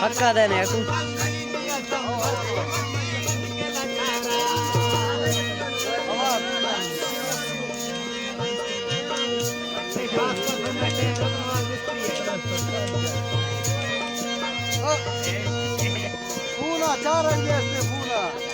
धक्का देने तू Buna çağırın gelsin buna.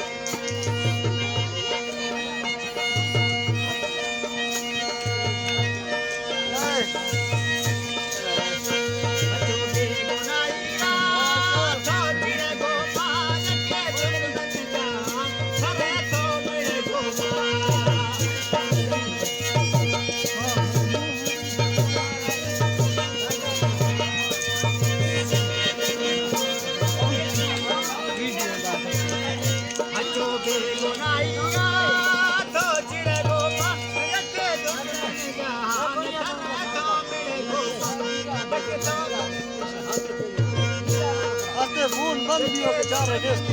Aste bun band diyor ki çağırın gelsin.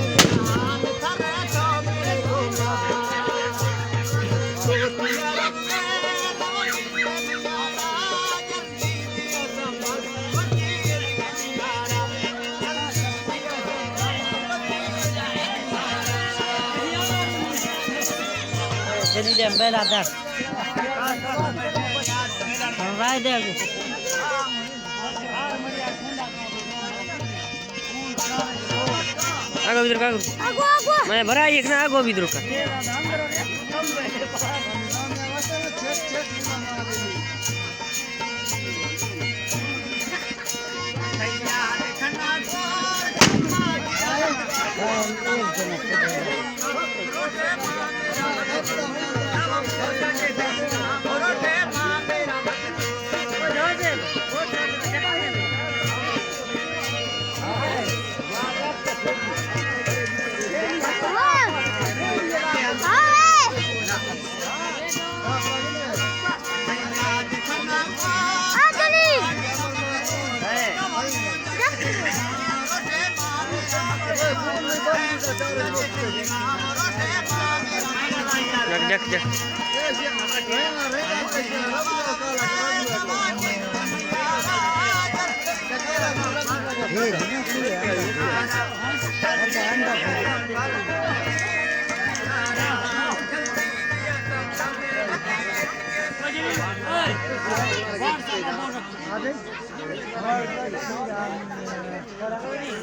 Jadi bela dah. Right there. आगो इधर का आगो आगो मैं भरा एक ना आगो इधर का Jek jek jek